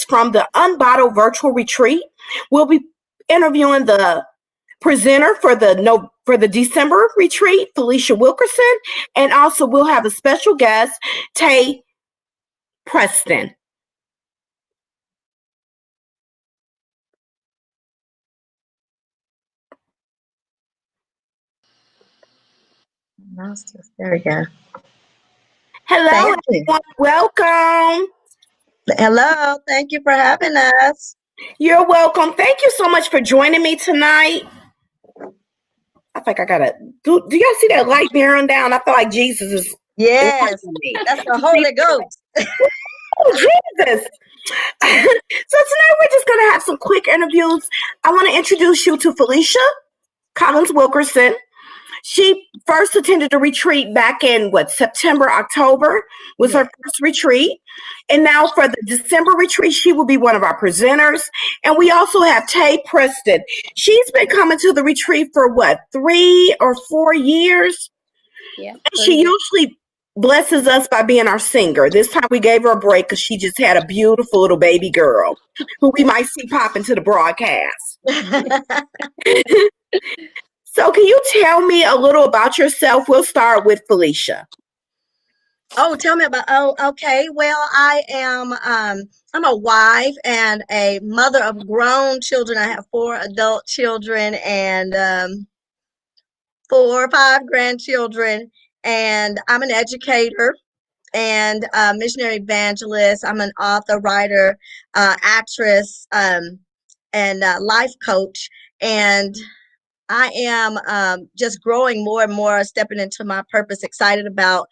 minutes from the Unbottled Virtual Retreat. We'll be interviewing the presenter for the December retreat, Felicia Wilkerson, and also we'll have a special guest, Tay Preston. There we go. Hello, everyone. Welcome. Hello. Thank you for having us. You're welcome. Thank you so much for joining me tonight. I think I gotta do y'all see that light bearing down? I feel like Jesus is. Yes, that's the Holy Ghost. Oh, Jesus. So tonight we're just gonna have some quick interviews. I want to introduce you to Felicia Collins Wilkerson. She first attended a retreat back in September, October was her first retreat. And now for the December retreat, she will be one of our presenters. And we also have Tay Preston. She's been coming to the retreat for 3 or 4 years. Yeah. And she usually blesses us by being our singer. This time we gave her a break because she just had a beautiful little baby girl who we might see pop into the broadcast. So can you tell me a little about yourself? We'll start with Felicia. Oh, tell me about, okay. Well, I am, I'm a wife and a mother of grown children. I have 4 adult children and 4 or 5 grandchildren. And I'm an educator and a missionary evangelist. I'm an author, writer, actress, and life coach. And I am just growing more and more, stepping into my purpose, excited about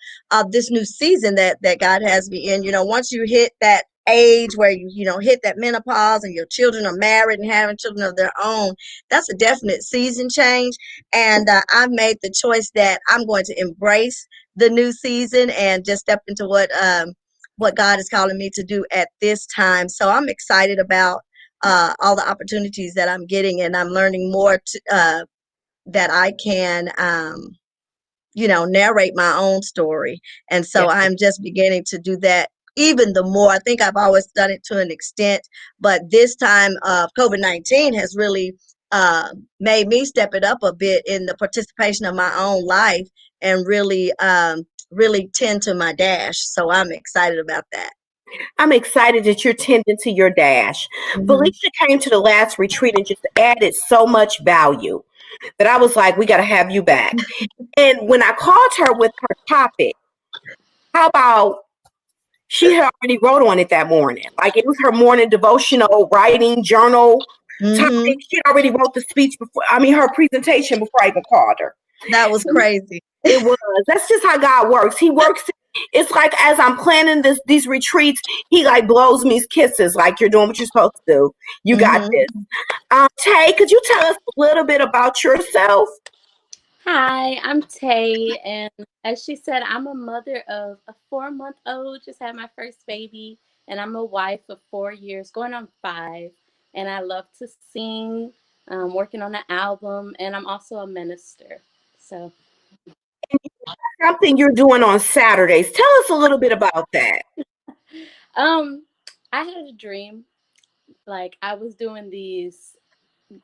this new season that God has me in. You know, once you hit that age where you hit that menopause and your children are married and having children of their own, that's a definite season change. And I've made the choice that I'm going to embrace the new season and just step into what God is calling me to do at this time. So I'm excited about all the opportunities that I'm getting, and I'm learning more that I can, narrate my own story. And so I'm just beginning to do that even the more. I think I've always done it to an extent, but this time of COVID-19 has really made me step it up a bit in the participation of my own life and really tend to my dash. So I'm excited about that. I'm excited that you're tending to your dash. Mhm. Felicia came to the last retreat and just added so much value that I was like, we got to have you back. And when I called her with her topic, how about she had already wrote on it that morning? Like it was her morning devotional, writing, journal topic. She already wrote the speech her presentation before I even called her. That was crazy. It was. That's just how God works. He works. It's like as I'm planning these retreats, he like blows me kisses, like you're doing what you're supposed to do. You got this. Tay, could you tell us a little bit about yourself? Hi, I'm Tay, and as she said, I'm a mother of a 4-month-old, just had my first baby, and I'm a wife of 4 years, going on 5, and I love to sing, working on an album, and I'm also a minister. So something you're doing on Saturdays. Tell us a little bit about that. I had a dream, like I was doing these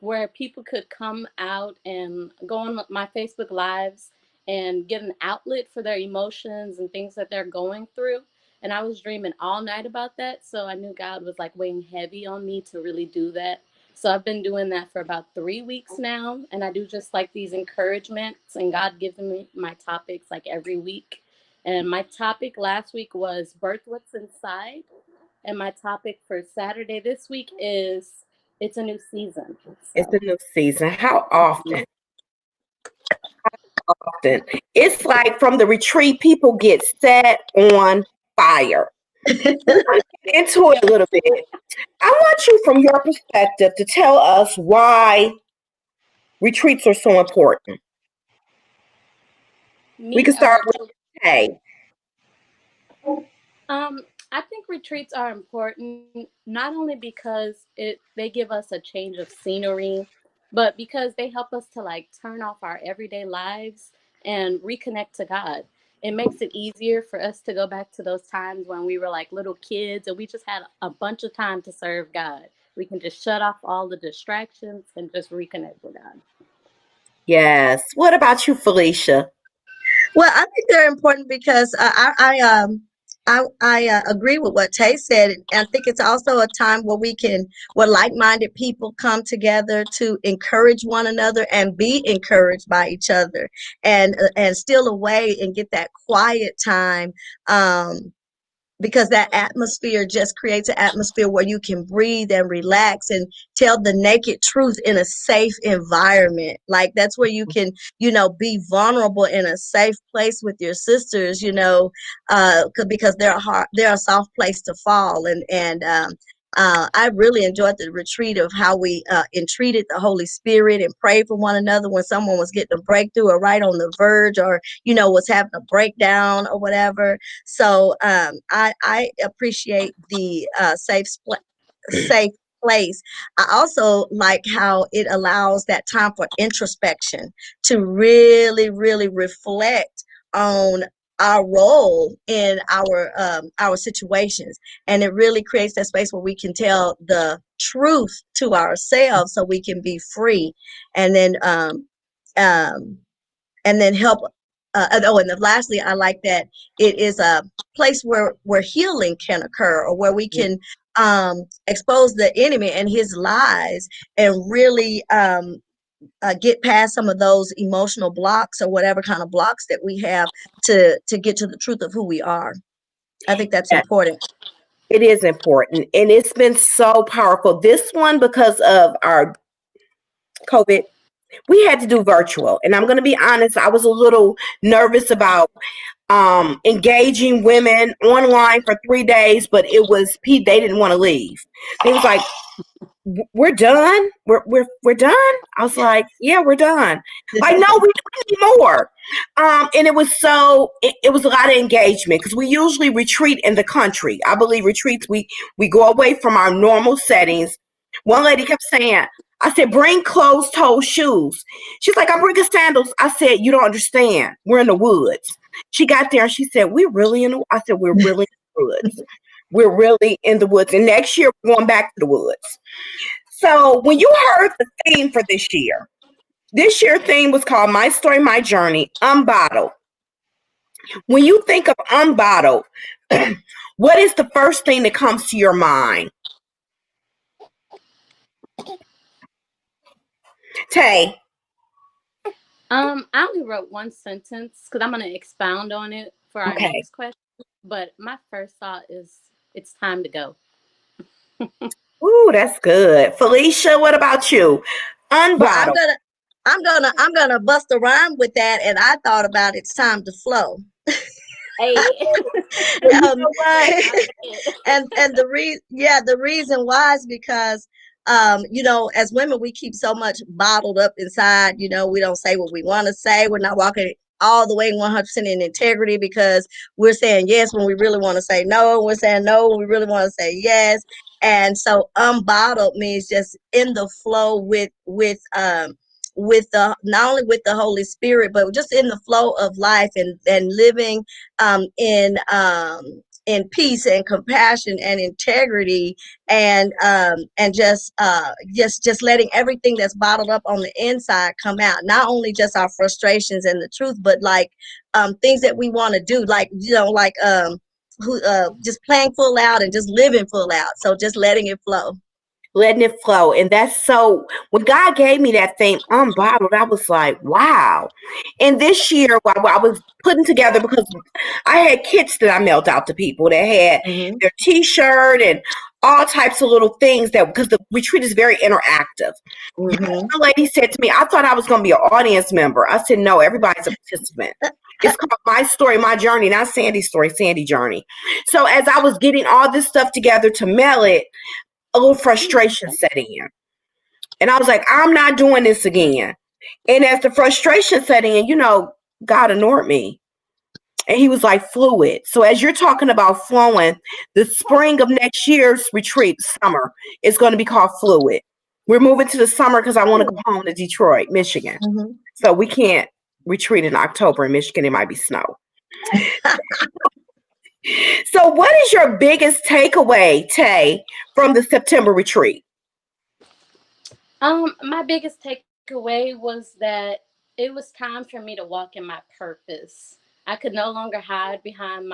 where people could come out and go on my Facebook lives and get an outlet for their emotions and things that they're going through. And I was dreaming all night about that. So I knew God was like weighing heavy on me to really do that. So I've been doing that for about 3 weeks now. And I do just like these encouragements, and God gives me my topics like every week. And my topic last week was birth what's inside. And my topic for Saturday this week is it's a new season. So. It's a new season. How often? It's like from the retreat, people get set on fire. Into it a little bit. I want you, from your perspective, to tell us why retreats are so important. We can start with Tay. I think retreats are important not only because they give us a change of scenery, but because they help us to like turn off our everyday lives and reconnect to God. it makes it easier for us to go back to those times when we were like little kids and we just had a bunch of time to serve God. We can just shut off all the distractions and just reconnect with God. Yes. What about you, Felicia? Well, I think they're important because I agree with what Tay said. I think it's also a time where like-minded people come together to encourage one another and be encouraged by each other, and steal away and get that quiet time. Because that atmosphere just creates an atmosphere where you can breathe and relax and tell the naked truth in a safe environment. Like that's where you can, be vulnerable in a safe place with your sisters, because they're a soft place to fall. And I really enjoyed the retreat of how we entreated the Holy Spirit and prayed for one another when someone was getting a breakthrough or right on the verge, or was having a breakdown or whatever. So I appreciate the safe place. I also like how it allows that time for introspection to really, really reflect on our role in our situations, and it really creates that space where we can tell the truth to ourselves so we can be free, and then help. And then lastly, I like that it is a place where healing can occur, or where we can expose the enemy and his lies, and really get past some of those emotional blocks or whatever kind of blocks that we have to get to the truth of who we are. I think that's Yeah, important. it is important. And it's been so powerful. This one, because of our COVID, we had to do virtual. And I'm going to be honest, I was a little nervous about engaging women online for 3 days, but they didn't want to leave. They was like, we're done. We're done. I was like, yeah, we're done. Like, no, we need more. And it was it was a lot of engagement because we usually retreat in the country. I believe retreats, we go away from our normal settings. One lady kept saying, I said, bring closed-toe shoes. She's like, I'm bringing sandals. I said, you don't understand. We're in the woods. She got there and she said, we're really in the, I said, we're really in the woods. We're really in the woods. And next year, we're going back to the woods. So when you heard the theme for this year theme was called My Story, My Journey, Unbottled. When you think of unbottled, what is the first thing that comes to your mind? Tay. I only wrote one sentence because I'm going to expound on it for our Okay. next question. But my first thought is it's time to go. Ooh, that's good. Felicia, what about you? Unbottled. Well, I'm gonna bust a rhyme with that, and I thought about it's time to flow. Hey. You um, know what? and the reason why is because as women, we keep so much bottled up inside. We don't say what we want to say. We're not walking all the way 100% in integrity, because we're saying yes when we really want to say no. We're saying no when we really want to say yes. And so unbottled means just in the flow with the, not only with the Holy Spirit, but just in the flow of life, and living in peace and compassion and integrity, and just letting everything that's bottled up on the inside come out. Not only just our frustrations and the truth, but like things that we want to do, like just playing full out and just living full out. So just letting it flow. Letting it flow. And that's so, when God gave me that thing, unbottled, I was like, wow. And this year, while I was putting together, because I had kits that I mailed out to people that had their t-shirt and all types of little things, because the retreat is very interactive. The lady said to me, I thought I was going to be an audience member. I said, no, everybody's a participant. It's called My Story, My Journey, not Sandy's story, Sandy Journey. So as I was getting all this stuff together to mail it, a little frustration set in. And I was like, I'm not doing this again. And as the frustration set in, God anointed me. And he was like, fluid. So as you're talking about flowing, the spring of next year's retreat, summer, is going to be called Fluid. We're moving to the summer because I want to go home to Detroit, Michigan. So we can't retreat in October in Michigan. It might be snow. So, what is your biggest takeaway, Tay, from the September retreat? My biggest takeaway was that it was time for me to walk in my purpose. I could no longer hide behind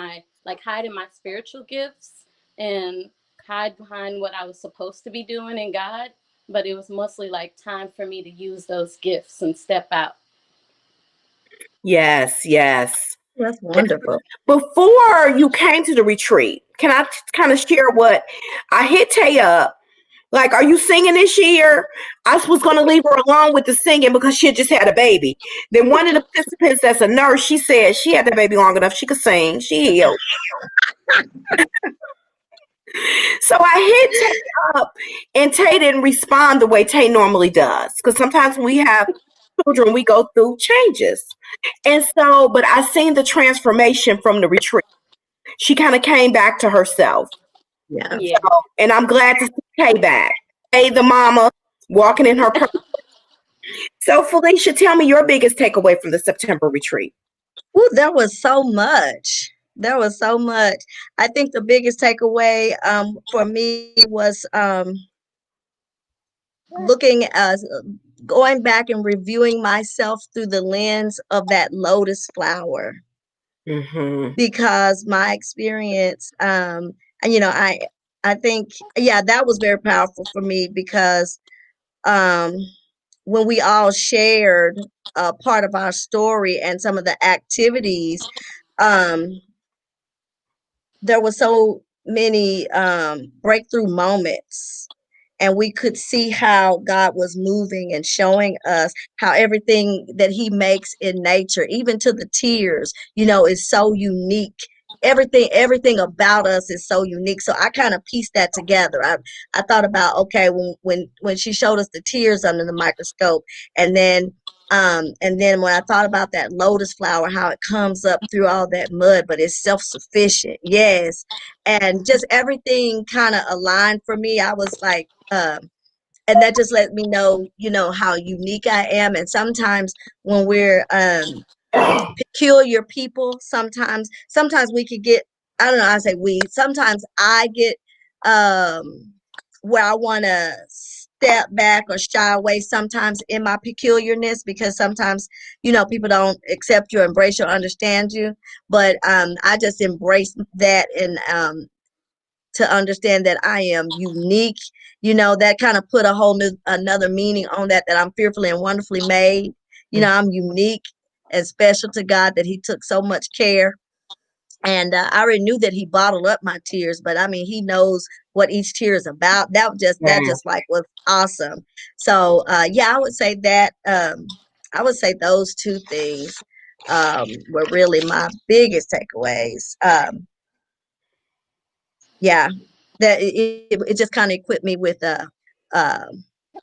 hide in my spiritual gifts and hide behind what I was supposed to be doing in God, but it was mostly like time for me to use those gifts and step out. Yes, yes. That's wonderful. Before you came to the retreat, can I kind of share what I hit Tay up? Like, are you singing this year? I was going to leave her alone with the singing because she had just had a baby. Then one of the participants that's a nurse, she said she had the baby long enough. She could sing. She healed. So I hit Tay up, and Tay didn't respond the way Tay normally does. Because sometimes when we have children, we go through changes. And so, but I seen the transformation from the retreat. She kind of came back to herself. Yeah. Yeah. So, and I'm glad to see Tay back. Tay, the mama, walking in her purpose. So, Felicia, tell me your biggest takeaway from the September retreat. Ooh, there was so much. There was so much. I think the biggest takeaway for me was looking at going back and reviewing myself through the lens of that lotus flower. Mm-hmm. Because my experience, and I think, yeah, that was very powerful for me because when we all shared part of our story and some of the activities, there were so many breakthrough moments, and we could see how God was moving and showing us how everything that he makes in nature, even to the tears, is so unique. Everything about us is so unique. So I kind of pieced that together. I thought about, okay, when she showed us the tears under the microscope, and then when I thought about that lotus flower, how it comes up through all that mud, but it's self-sufficient. Yes. And just everything kind of aligned for me. I was like, and that just let me know, how unique I am. And sometimes when we're peculiar people, sometimes we could get, I don't know, I say we, sometimes I get where I want to step back or shy away sometimes in my peculiarness, because sometimes people don't accept you, embrace you, understand you. But I just embrace that, and to understand that I am unique, that kind of put a whole new another meaning on that I'm fearfully and wonderfully made. I'm unique and special to God, that he took so much care. And I already knew that he bottled up my tears, but I mean, he knows what each tear is about. That just like was awesome. So yeah, I would say that I would say those two things were really my biggest takeaways. Yeah, that it just kind of equipped me with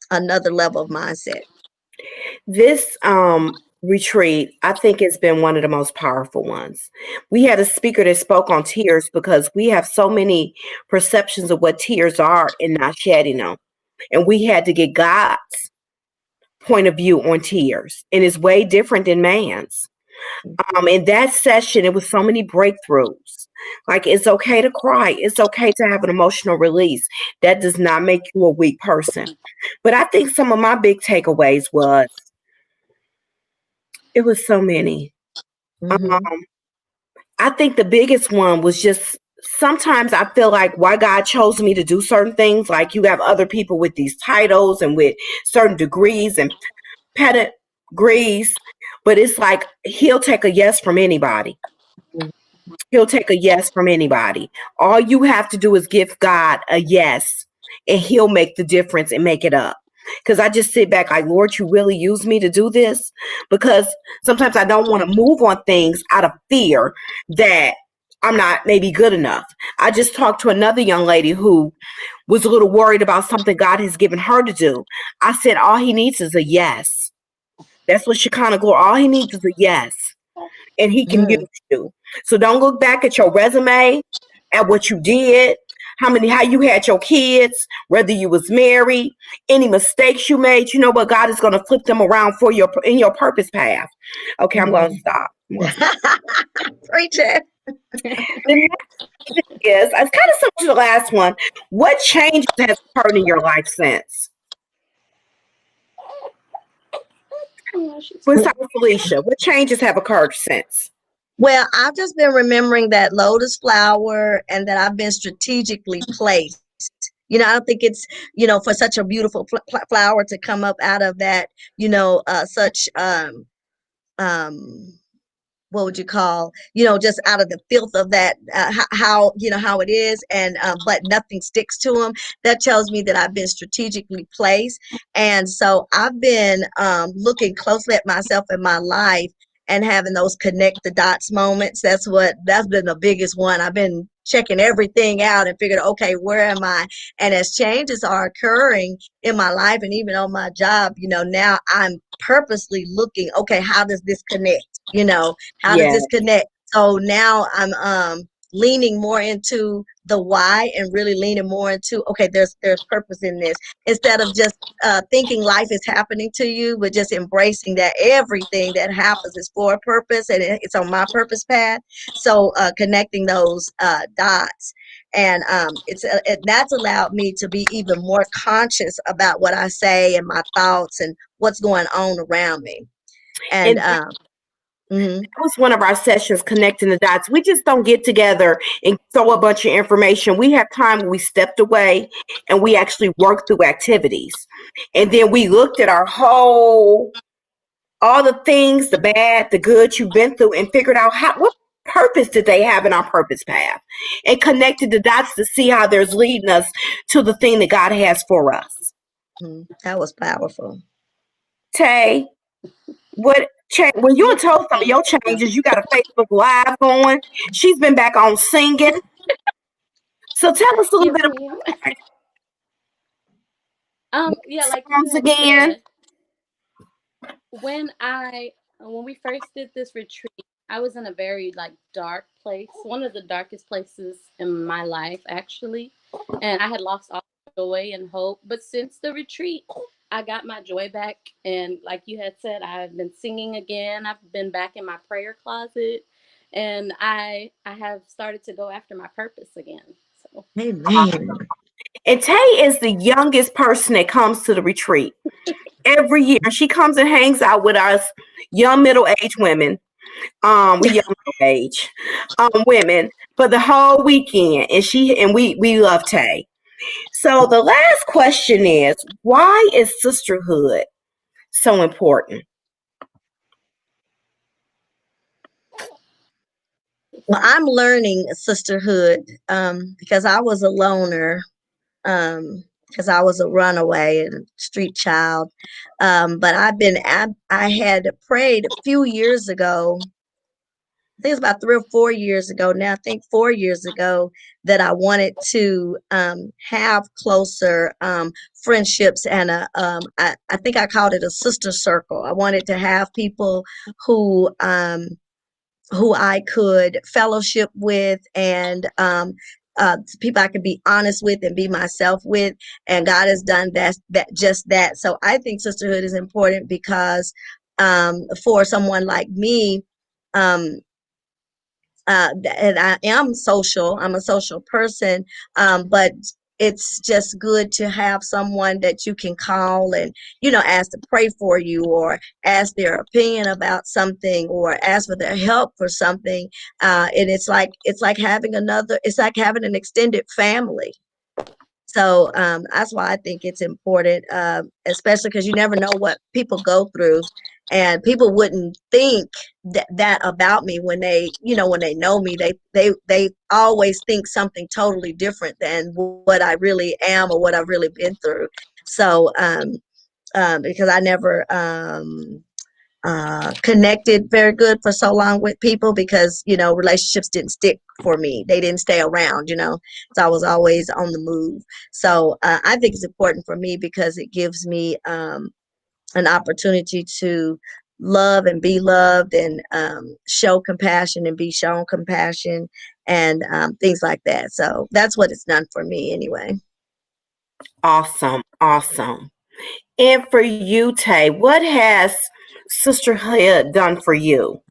another level of mindset. This retreat, I think, has been one of the most powerful ones. We had a speaker that spoke on tears because we have so many perceptions of what tears are and not shedding them. And we had to get God's point of view on tears, and it's way different than man's. In that session, it was so many breakthroughs. Like, it's okay to cry. It's okay to have an emotional release. That does not make you a weak person. But I think some of my big takeaways was, it was so many. I think the biggest one was just, sometimes I feel like why God chose me to do certain things. Like, you have other people with these titles and with certain degrees and pedigrees, but it's like he'll take a yes from anybody. He'll take a yes from anybody. All you have to do is give God a yes, and he'll make the difference and make it up. Because I just sit back like, Lord, you really use me to do this? Because sometimes I don't want to move on things out of fear that I'm not maybe good enough. I just talked to another young lady who was a little worried about something God has given her to do. I said, all he needs is a yes. That's what Shekinah Glory, all he needs is a yes. And he can use you. So don't look back at your resume, at what you did, how you had your kids, whether you was married, any mistakes you made. You know what? God is going to flip them around for in your purpose path. Okay, I'm going to stop. Preach it. The next is, it's kind of similar to the last one. What changes has occurred in your life since? Besides Felicia, what changes have occurred since? Well, I've just been remembering that lotus flower and that I've been strategically placed. You know, I don't think it's, you know, for such a beautiful flower to come up out of that, you know, such um what would you call, you know, just out of the filth of that, how, you know, how it is, and but nothing sticks to them. That tells me that I've been strategically placed. And so I've been looking closely at myself in my life and having those connect the dots moments. That's been the biggest one. I've been checking everything out and figured, okay, where am I? And as changes are occurring in my life and even on my job, you know, now I'm purposely looking, okay, how does this connect? You know, how does Yeah. this connect? So now I'm leaning more into the why and really leaning more into, okay, there's purpose in this, instead of just thinking life is happening to you, but just embracing that everything that happens is for a purpose and it's on my purpose path. So connecting those dots, and that's allowed me to be even more conscious about what I say and my thoughts and what's going on around me. And that was one of our sessions, connecting the dots. We just don't get together and throw a bunch of information. We have time when we stepped away and we actually worked through activities. And then we looked at all the things, the bad, the good you've been through, and figured out what purpose did they have in our purpose path, and connected the dots to see how there's leading us to the thing that God has for us. That was powerful. Tay, when you told some of your changes, you got a Facebook Live going. She's been back on singing. So tell us a little bit about yeah, like songs again. When we first did this retreat, I was in a very like dark place, one of the darkest places in my life actually, and I had lost all joy and hope. But since the retreat, I got my joy back, and like you had said, I've been singing again. I've been back in my prayer closet, and I have started to go after my purpose again. So Amen. And Tay is the youngest person that comes to the retreat every year. She comes and hangs out with us young middle-aged women. We young middle-aged women for the whole weekend, and we love Tay. So the last question is, why is sisterhood so important? Well, I'm learning sisterhood because I was a loner, because I was a runaway and street child. But I had prayed a few years ago. I think it's about 3 or 4 years ago now. I think 4 years ago that I wanted to have closer friendships, and I think I called it a sister circle. I wanted to have people who I could fellowship with, and people I could be honest with and be myself with. And God has done that. So I think sisterhood is important because for someone like me, um, and I am social. I'm a social person, but it's just good to have someone that you can call and, you know, ask to pray for you, or ask their opinion about something, or ask for their help for something. And it's like having an extended family. So that's why I think it's important, especially because you never know what people go through, and people wouldn't think that about me when they know me. They always think something totally different than what I really am or what I've really been through. So because I never connected very good for so long with people, because relationships didn't stick for me. They didn't stay around, so I was always on the move. So I think it's important for me because it gives me an opportunity to love and be loved, and show compassion and be shown compassion, and things like that. So that's what it's done for me anyway. Awesome. Awesome. And for you, Tay, what has sisterhood done for you?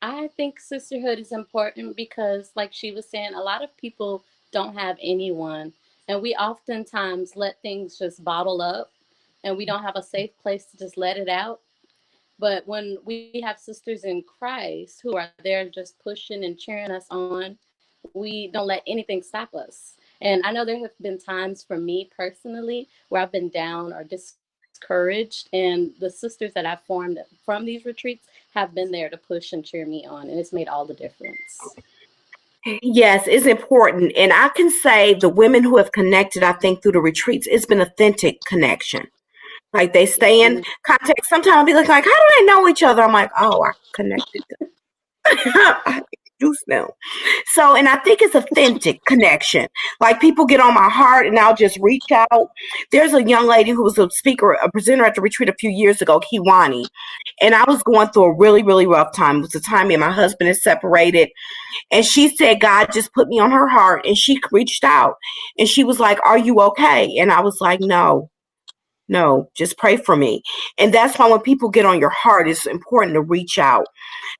I think sisterhood is important because, like she was saying, a lot of people don't have anyone. And we oftentimes let things just bottle up and we don't have a safe place to just let it out. But when we have sisters in Christ who are there just pushing and cheering us on, we don't let anything stop us. And I know there have been times for me personally where I've been down or discouraged, and the sisters that I've formed from these retreats have been there to push and cheer me on, and it's made all the difference. Yes, it's important. And I can say the women who have connected, I think, through the retreats, it's been authentic connection. Like they stay in contact. Sometimes I'll be like, how do they know each other? I'm like, oh, I connected them. I introduced them. So, and I think it's authentic connection. Like people get on my heart and I'll just reach out. There's a young lady who was a speaker, a presenter at the retreat a few years ago, Kiwani. And I was going through a really, really rough time. It was the time me and my husband is separated. And she said, God just put me on her heart. And she reached out and she was like, are you okay? And I was like, no, just pray for me. And that's why when people get on your heart, it's important to reach out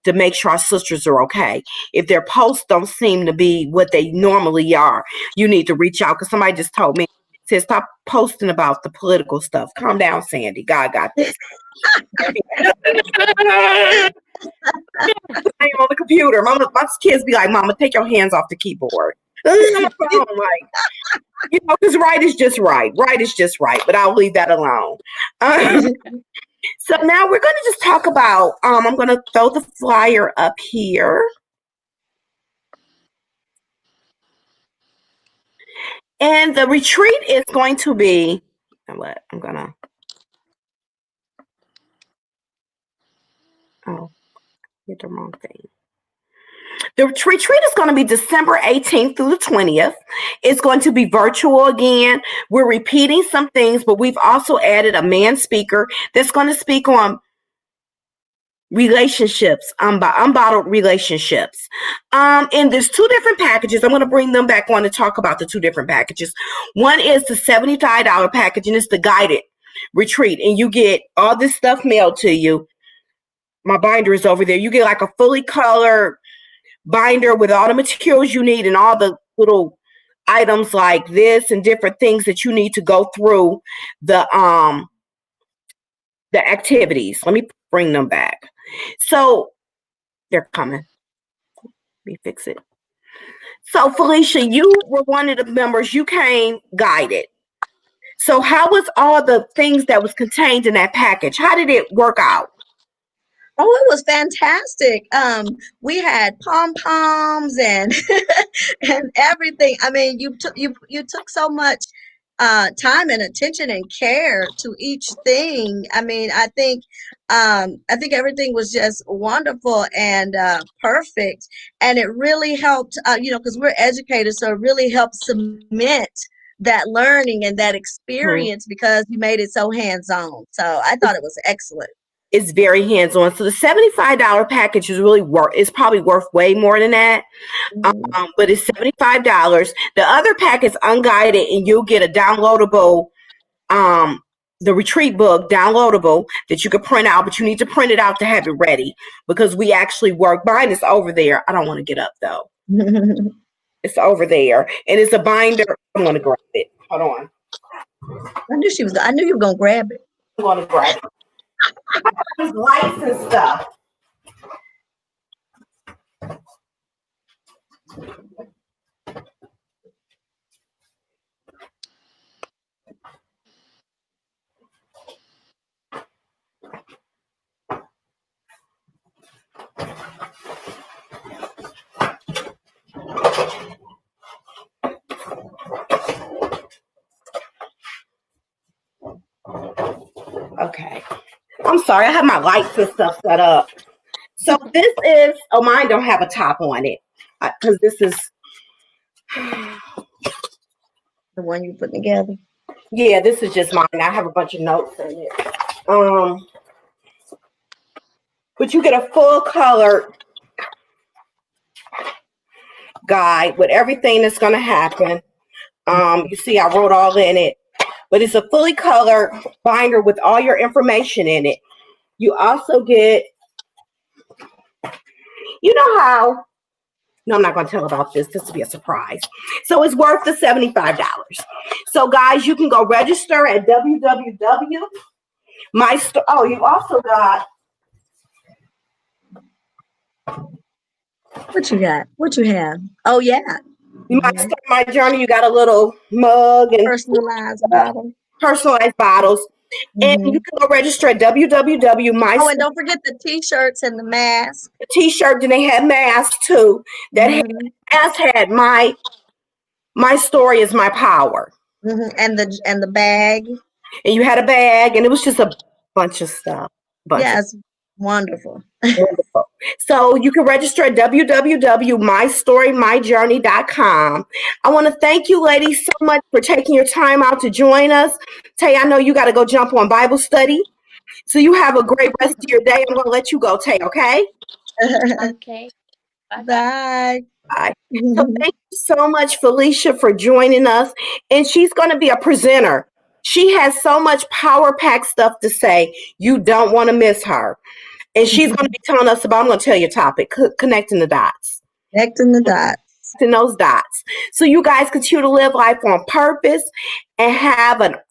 to make sure our sisters are okay. If their posts don't seem to be what they normally are, you need to reach out. Because somebody just told me, said, stop posting about the political stuff. Calm down, Sandy. God got this. I'm on the computer. My kids be like, Mama, take your hands off the keyboard. I'm like, because right is just right. Right is just right. But I'll leave that alone. So now we're going to just talk about, I'm going to throw the flyer up here. And the retreat is going to be, I'm going to, hit the wrong thing. The retreat is going to be December 18th through the 20th. It's going to be virtual again. We're repeating some things, but we've also added a man speaker that's going to speak on relationships, unbottled relationships. And there's two different packages. I'm going to bring them back on to talk about the two different packages. One is the $75 package, and it's the guided retreat. And you get all this stuff mailed to you. My binder is over there. You get like a fully colored binder with all the materials you need and all the little items like this and different things that you need to go through the activities. Let me bring them back. So they're coming. Let me fix it. So Felicia, you were one of the members. You came guided. So how was all the things that was contained in that package? How did it work out? Oh, it was fantastic. We had pom poms and and everything. I mean, you took so much time and attention and care to each thing. I mean, I think everything was just wonderful and perfect, and it really helped. Because we're educators, so it really helped cement that learning and that experience because you made it so hands-on. So I thought it was excellent. It's very hands-on. So the $75 package is it's probably worth way more than that. But it's $75. The other pack is unguided, and you'll get a downloadable, the retreat book downloadable that you could print out, but you need to print it out to have it ready because we actually work. Mine is over there. I don't want to get up though. It's over there, and it's a binder. I'm going to grab it. Hold on. I knew you were going to grab it. I'm going to grab it. These lights and stuff. Okay. I'm sorry, I have my lights and stuff set up. So this is, mine don't have a top on it because this is the one you put together. Yeah, this is just mine. I have a bunch of notes in it. But you get a full color guide with everything that's going to happen. You see, I wrote all in it, but it's a fully colored binder with all your information in it. You also get, you know how, no, I'm not going to tell about this. This will be a surprise. So it's worth the $75. So guys, you can go register at Oh, you also got. What you got? What you have? Oh yeah. You might start my journey. You got a little mug and Personalized bottle. personalized bottles. And you can go register at www.my. Oh, and don't forget the t-shirts and the mask. The t-shirt, and they had masks too. That had my story is my power. And the bag. And you had a bag, and it was just a bunch of stuff. Yes, wonderful. Wonderful. So you can register at www.mystorymyjourney.com. I want to thank you, ladies, so much for taking your time out to join us. Tay, I know you got to go jump on Bible study. So you have a great rest of your day. I'm going to let you go, Tay, okay? Okay. Bye. Bye. So thank you so much, Felicia, for joining us. And she's going to be a presenter. She has so much power-packed stuff to say. You don't want to miss her. And she's going to be telling us about, I'm going to tell you a topic, connecting the dots. Connecting the dots. Connecting those dots. So you guys continue to live life on purpose and have an